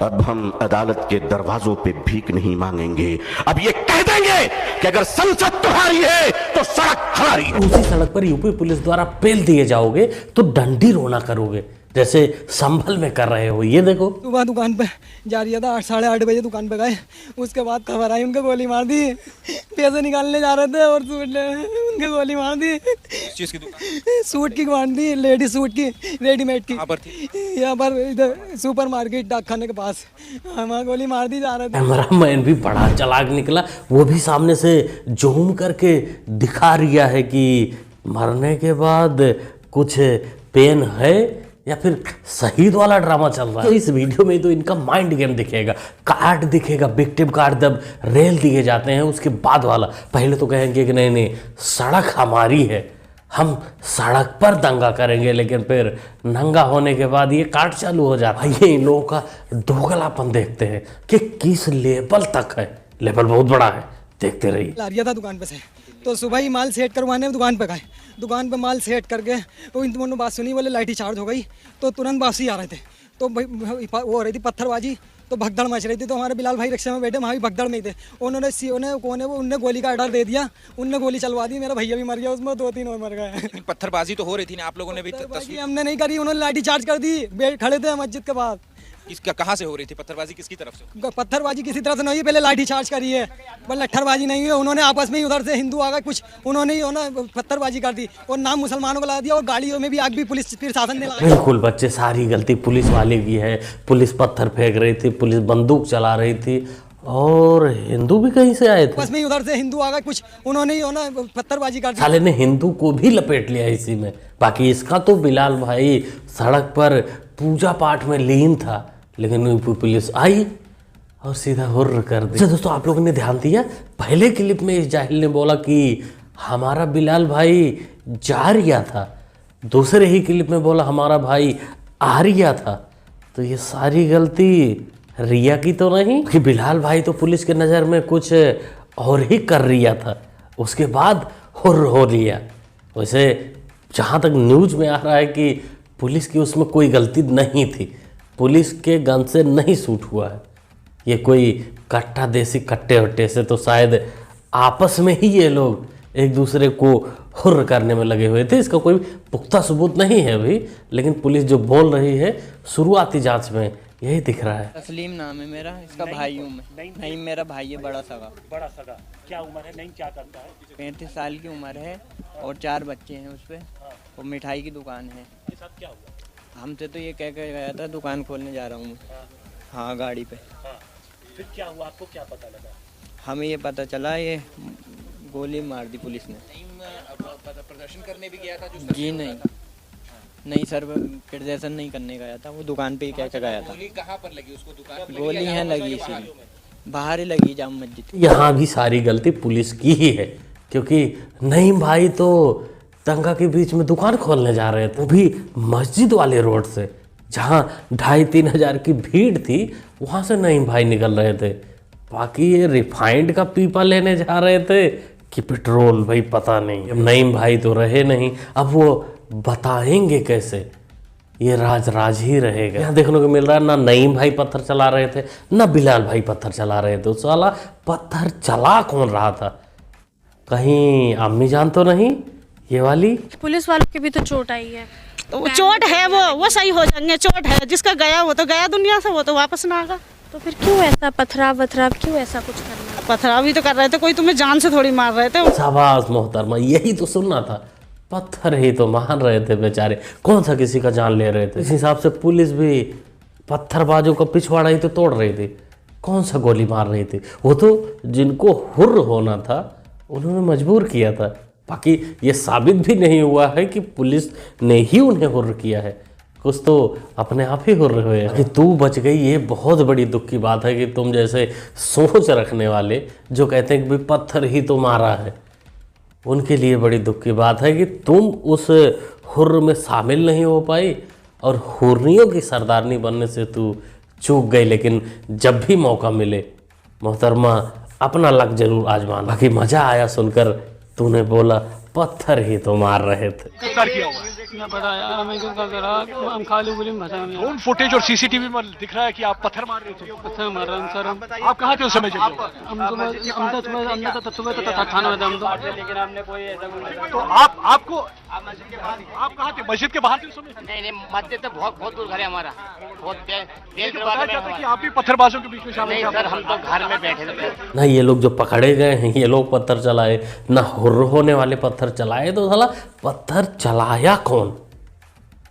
अब हम अदालत के दरवाजों पे भीख नहीं मांगेंगे, अब ये कह देंगे कि अगर संसद तुम्हारी है तो सड़क हमारी। सुबह दुकान पे जा रही था, 8-8:30 बजे दुकान पे गए, उसके बाद खबर आई उनके गोली मार दी। पैसे निकालने जा रहे थे और उनके गोली मार दी। किस चीज़ की दुकान? सूट की मार दी, लेडीज सूट की, रेडीमेड की। कहाँ पर थी? यहाँ पर इधर सुपर मार्केट डाकखाने के पास, हमारा गोली मार दी जा रहे थे। कैमरामैन भी बड़ा चालाक निकला, वो भी सामने से जूम करके दिखा रिया है कि मरने के बाद कुछ पेन है या फिर शहीद वाला ड्रामा चल रहा है। तो इस वीडियो में तो इनका माइंड गेम दिखेगा, कार्ड दिखेगा, विक्टिम कार्ड जब रेल दिए जाते हैं उसके बाद वाला। पहले तो कहेंगे कि नहीं नहीं सड़क हमारी है, हम सड़क पर दंगा करेंगे, लेकिन फिर नंगा होने के बाद ये कार्ड चालू हो जाता है। ये इन लोगों का दोगलापन देखते हैं कि किस लेवल तक है। लेवल बहुत बड़ा है, देखते रहिए। ला रिया था दुकान पे से, तो सुबह ही माल सेट करवाने दुकान पे गए। दुकान पे माल सेट करके वो इन दोनों बात सुनी, बोले लाठी चार्ज हो गई, तो तुरंत वापसी आ रहे थे। तो वो हो रही थी पत्थरबाजी, तो भगदड़ मच रही थी। तो हमारे बिलाल भाई रिक्शे में बैठे, वहाँ भी भगदड़ में ही थे। उन्होंने गोली का ऑर्डर दे दिया, उनने गोली चलवा दी। मेरा भैया भी मर गया उसमें, 2-3 और मर गए। पत्थरबाजी तो हो रही थी ना, आप लोगों ने भी पत्थरबाजी हमने नहीं करी, उन्होंने लाठी चार्ज कर दी। खड़े थे मस्जिद के बाद। कहाँ से हो रही थी पत्थरबाजी, किसकी तरफ से? पत्थरबाजी किसी तरह से नहीं हुई, पहले लाठी चार्ज करी है, पर लट्ठरबाजी नहीं हुई। उन्होंने आपस में ही उधर से हिंदू आ गए कुछ, उन्होंने ही पत्थरबाजी कर दी और नाम मुसलमानों को लगा दिया। और गाड़ियों में भी आग भी पुलिस प्रशासन ने लगाई। बिल्कुल बच्चे, सारी गलती पुलिस वाले की है। पुलिस पत्थर फेंक रही थी, पुलिस बंदूक चला रही थी, और हिंदू भी कहीं से आए थे। आपस में ही उधर से हिंदू आ गए कुछ, उन्होंने ही पत्थरबाजी कर दी। साले ने हिंदू को भी लपेट लिया इसी में। बाकी इसका तो बिलाल भाई सड़क पर पूजा पाठ में लीन था, लेकिन यूपी पुलिस आई और सीधा हुर्र कर दी। अच्छा दोस्तों, आप लोगों ने ध्यान दिया, पहले क्लिप में इस जाहिल ने बोला कि हमारा बिलाल भाई जा रिया था, दूसरे ही क्लिप में बोला हमारा भाई आ रिया था। तो ये सारी गलती रिया की तो नहीं, कि बिलाल भाई तो पुलिस के नज़र में कुछ और ही कर रिया था, उसके बाद हुर्र हो लिया। वैसे जहाँ तक न्यूज में आ रहा है कि पुलिस की उसमें कोई गलती नहीं थी, पुलिस के गन से नहीं शूट हुआ है। ये कोई कट्टा देसी कट्टे वट्टे से, तो शायद आपस में ही ये लोग एक दूसरे को हुर्र करने में लगे हुए थे। इसका कोई पुख्ता सबूत नहीं है अभी, लेकिन पुलिस जो बोल रही है शुरुआती जांच में यही दिख रहा है। तस्लीम नाम है मेरा, इसका भाई हूँ मैं। नहीं मेरा भाई है, बड़ा सगा। बड़ा सगा क्या उम्र है? नहीं क्या करता है? 35 साल की उम्र है और 4 बच्चे हैं उस पर, और मिठाई की दुकान है। ये साथ क्या हुआ? हमसे तो ये कह के गया था दुकान खोलने जा रहा हूँ मैं। हाँ गाड़ी पे। हाँ, फिर क्या हुआ? आपको क्या पता लगा? हमें ये पता चला ये गोली मार दी पुलिस ने। प्रदर्शन करने भी गया था जो? जी नहीं सर, प्रदर्शन नहीं करने गया था, वो दुकान पे ही कह के गया था। गोली कहाँ पर लगी उसको? दुकान? गोली यहाँ लगी, इसी बाहर ही लगी जाम मस्जिद। यहाँ भी सारी गलती पुलिस की ही है, क्योंकि नईम भाई तो दंगा के बीच में दुकान खोलने जा रहे थे, वो भी मस्जिद वाले रोड से, जहाँ 2,500-3 हज़ार की भीड़ थी, वहाँ से नईम भाई निकल रहे थे। बाकी ये रिफाइंड का पीपा लेने जा रहे थे कि पेट्रोल, भाई पता नहीं। अब नईम भाई तो रहे नहीं, अब वो बताएंगे कैसे? ये राज ही रहेगा। यहाँ देखने को मिल रहा है ना नईम भाई पत्थर चला रहे थे, ना बिलाल भाई पत्थर चला रहे थे। उस वाला पत्थर चला कौन रहा था? कहीं अम्मी जान तो नहीं? ये वाली पुलिस वालों की भी तो चोट आई है। तो वो चोट है, वो सही हो जाएंगे। चोट है, जिसका गया वो तो गया दुनिया से, वो तो वापस ना आएगा। तो फिर क्यों ऐसा पथराव क्यों ऐसा कुछ करना? पथराव भी तो कर रहे थे, कोई तुम्हें जान से थोड़ी मार रहे थे। शाबाश मोहतरमा, यही तो सुनना था। पत्थर ही तो मार रहे थे बेचारे, कौन सा किसी का जान ले रहे थे। इस हिसाब से पुलिस भी पत्थरबाजों का पिछवाड़ा ही तो तोड़ रही थी, कौन सा गोली मार रही थी। वो तो जिनको हुर्र होना था उन्होंने मजबूर किया था। बाकी ये साबित भी नहीं हुआ है कि पुलिस ने ही उन्हें हुर्र किया है, कुछ तो अपने आप ही हुर्र हुए हैं। कि तू बच गई, ये बहुत बड़ी दुख की बात है कि तुम जैसे सोच रखने वाले जो कहते हैं कि भाई पत्थर ही तो मारा है, उनके लिए बड़ी दुख की बात है कि तुम उस हुर्र में शामिल नहीं हो पाई और हुर्रियों की सरदारनी बनने से तू चूक गई। लेकिन जब भी मौका मिले मोहतरमा अपना लक जरूर आजमाना। बाकी मज़ा आया सुनकर, तूने बोला पत्थर ही तो मार रहे थे। गिरफ्तार किया हुआ है। क्या पता यार, हमें क्यों कर रहा, हम खाली गुली में फंसे हैं। ड्रोन फुटेज और सीसीटीवी में दिख रहा है कि आप पत्थर मार रहे थे। पत्थर मार रहे हैं सर हम। आप कहाँ थे उस समय? हम तो सुबह थाना में थे हम तो। लेकिन हमने कोई ऐसा तो आपको आप कहाँ थे? मस्जिद के बाहर थे उस समय? नहीं, मस्जिद तो बहुत दूर घर है हमारा, बहुत बताया जाता है कि आप भी पत्थरबाजों के बीच में शामिल थे। सर हम तो घर में बैठे थे। ना ये लोग जो पकड़े गए हैं ये लोग पत्थर चलाए, ना हुर्र होने वाले पत्थर चलाए, तो साला पत्थर चलाया कौन?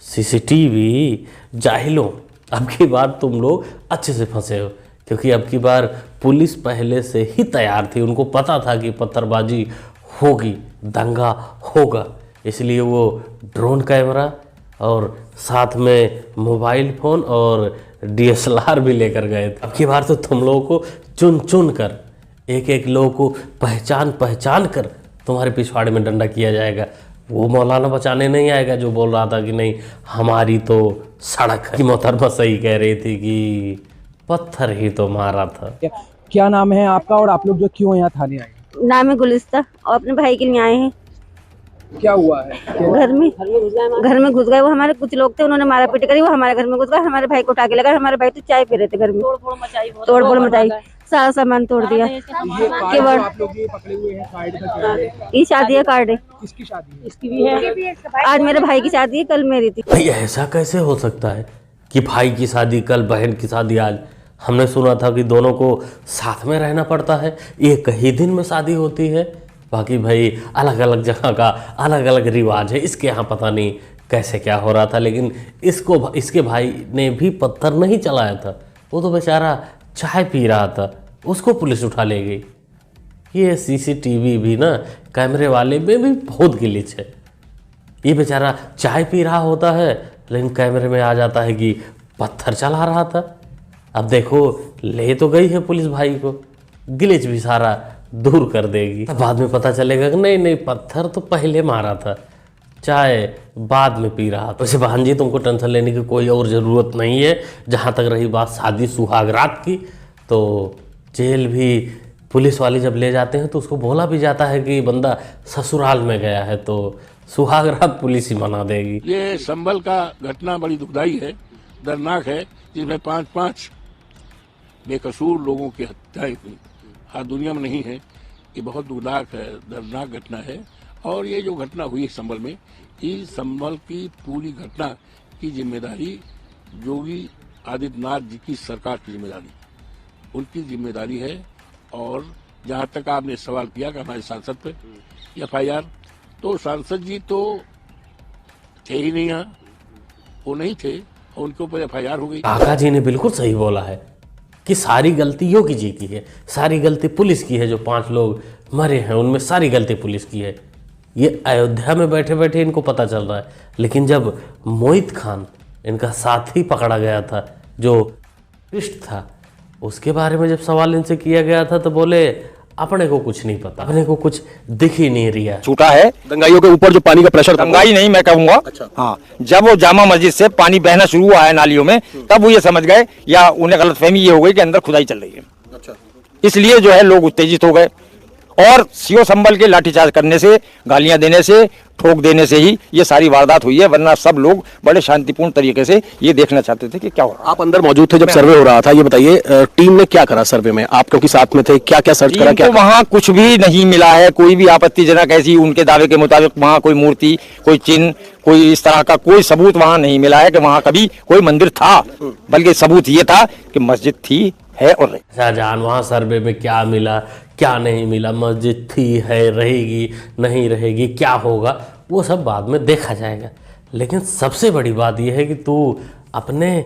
सीसीटीवी। जाहिलो, अब की बार तुम लोग अच्छे से फंसे हो, क्योंकि अब की बार पुलिस पहले से ही तैयार थी। उनको पता था कि पत्थरबाजी होगी, दंगा होगा, इसलिए वो ड्रोन कैमरा और साथ में मोबाइल फ़ोन और DSLR भी लेकर गए थे। अब की बार तो तुम लोगों को चुन चुन कर, एक एक लोग को पहचान पहचान कर तुम्हारे पिछवाड़े में डंडा किया जाएगा। वो मौलाना बचाने नहीं आएगा जो बोल रहा था कि नहीं हमारी तो सड़क है। मोहतरमा सही कह रही थी कि पत्थर ही तो मारा था। क्या नाम है आपका और आप लोग जो क्यों यहाँ थाने आए? नाम है गुलिस्ता और अपने भाई के लिए आए हैं। क्या हुआ है? घर में घुस गए वो, हमारे कुछ लोग थे, उन्होंने मारा पीट करी, वो हमारे घर में घुस गए, हमारे भाई को उठा के लगा। हमारे भाई तो चाय पी रहे थे घर में, तोड़ फोड़ मचाई, सारा सामान तोड़ दिया। आप लोग ये पकड़े हुए हैं, कार्ड का क्या है? ये शादी है, कार्ड है। किसकी शादी है? इसकी भी है। आज मेरे भाई की शादी है, कल मेरी थी। भाई ऐसा कैसे हो सकता है कि भाई की शादी कल, बहन की शादी आज? हमने सुना था कि दोनों को साथ में रहना पड़ता है, एक ही दिन में शादी होती है। बाकी भाई अलग अलग जगह का अलग अलग रिवाज है, इसके यहाँ पता नहीं कैसे क्या हो रहा था। लेकिन इसके भाई ने भी पत्थर नहीं चलाया था, वो तो बेचारा चाय पी रहा था, उसको पुलिस उठा ले गई। ये सीसीटीवी भी ना, कैमरे वाले में भी बहुत गिलिच है। ये बेचारा चाय पी रहा होता है लेकिन कैमरे में आ जाता है कि पत्थर चला रहा था। अब देखो, ले तो गई है पुलिस भाई को, गिलिच भी सारा दूर कर देगी। बाद में पता चलेगा कि नहीं पत्थर तो पहले मारा था, चाय बाद में पी रहा था। वैसे बहन जी तुमको टेंशन लेने की कोई और ज़रूरत नहीं है। जहाँ तक रही बात शादी सुहागरात की, तो जेल भी पुलिस वाले जब ले जाते हैं तो उसको बोला भी जाता है कि बंदा ससुराल में गया है, तो सुहागरात पुलिस ही मना देगी। ये संभल का घटना बड़ी दुखदाई है, दर्दनाक है, जिसमें 5 बेकसूर लोगों की हत्याएं हुई। हर दुनिया में नहीं है, ये बहुत दुखदायक है, दर्दनाक घटना है। और ये जो घटना हुई संभल में, इस संभल की पूरी घटना की जिम्मेदारी योगी आदित्यनाथ जी की सरकार की जिम्मेदारी, उनकी जिम्मेदारी है। और जहाँ तक आपने सवाल किया कि हमारे सांसद पे FIR, तो सांसद जी तो थे ही नहीं यहाँ, वो नहीं थे और उनके ऊपर FIR हो गई। काका जी ने बिल्कुल सही बोला है कि सारी गलती योगी जी की है, सारी गलती पुलिस की है। जो 5 लोग मरे हैं उनमें सारी गलती पुलिस की है। ये अयोध्या में बैठे बैठे इनको पता चल रहा है, लेकिन जब मोहित खान इनका साथी पकड़ा गया था जो टूरिस्ट था, उसके बारे में जब सवाल इनसे किया गया था तो बोले अपने को कुछ नहीं पता, अपने को कुछ दिख ही नहीं रहा। छूटा है दंगाइयों के ऊपर जो पानी का प्रेशर, दंगाई नहीं मैं कहूंगा। अच्छा। हाँ, जब वो जामा मस्जिद से पानी बहना शुरू हुआ है नालियों में, तब वो ये समझ गए या उन्हें गलतफहमी ये हो गई कि अंदर खुदाई चल रही है। अच्छा। इसलिए जो है लोग उत्तेजित हो गए और सीओ संभल के लाठीचार्ज करने से, गालियां देने से, ठोक देने से ही ये सारी वारदात हुई है। वरना सब लोग बड़े शांतिपूर्ण तरीके से ये देखना चाहते थे कि क्या हो रहा है। आप अंदर मौजूद थे जब सर्वे हो रहा था, ये बताइए टीम ने क्या करा सर्वे में? आप क्योंकि साथ में थे, क्या क्या सर्च करा? क्या वहाँ कुछ भी नहीं मिला है, कोई भी आपत्तिजनक ऐसी उनके दावे के मुताबिक वहाँ कोई मूर्ति, कोई चिन्ह, कोई इस तरह का कोई सबूत वहाँ नहीं मिला है कि वहाँ कभी कोई मंदिर था। बल्कि सबूत ये था कि मस्जिद थी, है और रहेगी। शाहजहां, वहाँ सर्वे में क्या मिला क्या नहीं मिला, मस्जिद थी, है, रहेगी, नहीं रहेगी, क्या होगा, वो सब बाद में देखा जाएगा। लेकिन सबसे बड़ी बात यह है कि तू अपने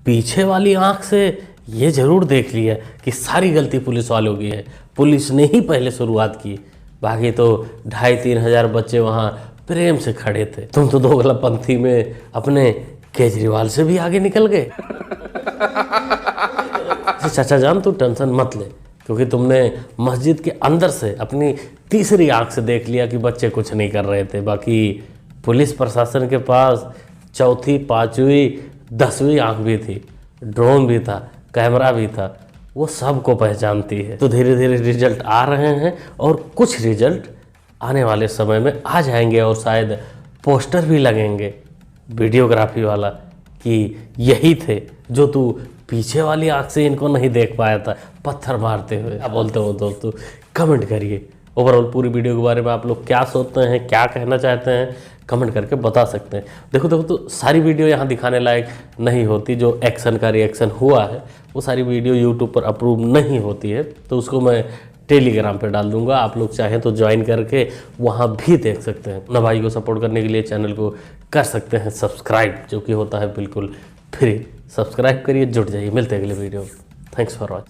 पीछे वाली आंख से ये जरूर देख लिया कि सारी गलती पुलिस वालों की है, पुलिस ने ही पहले शुरुआत की। बाकी तो 2,500-3 हज़ार बच्चे वहाँ प्रेम से खड़े थे। तुम तो दोगलापंथी में अपने केजरीवाल से भी आगे निकल गए। चाचा जान तू टेंशन मत ले, क्योंकि तुमने मस्जिद के अंदर से अपनी तीसरी आंख से देख लिया कि बच्चे कुछ नहीं कर रहे थे। बाकी पुलिस प्रशासन के पास चौथी, पांचवी, 10वीं आंख भी थी, ड्रोन भी था, कैमरा भी था, वो सबको पहचानती है। तो धीरे धीरे रिजल्ट आ रहे हैं और कुछ रिजल्ट आने वाले समय में आ जाएंगे और शायद पोस्टर भी लगेंगे। वीडियोग्राफी वाला कि यही थे जो तू पीछे वाली आँख से इनको नहीं देख पाया था पत्थर मारते हुए। क्या बोलते हो दोस्तों, कमेंट करिए। ओवरऑल पूरी वीडियो के बारे में आप लोग क्या सोचते हैं, क्या कहना चाहते हैं, कमेंट करके बता सकते हैं। देखो तो सारी वीडियो यहाँ दिखाने लायक नहीं होती। जो एक्शन का रिएक्शन हुआ है वो सारी वीडियो यूट्यूब पर अप्रूव नहीं होती है, तो उसको मैं टेलीग्राम पे डाल दूंगा। आप लोग चाहें तो ज्वाइन करके वहाँ भी देख सकते हैं। अपना भाई को सपोर्ट करने के लिए चैनल को कर सकते हैं सब्सक्राइब, जो कि होता है बिल्कुल फ्री। सब्सक्राइब करिए, जुड़ जाइए। मिलते हैं अगले वीडियो। Thanks for watching.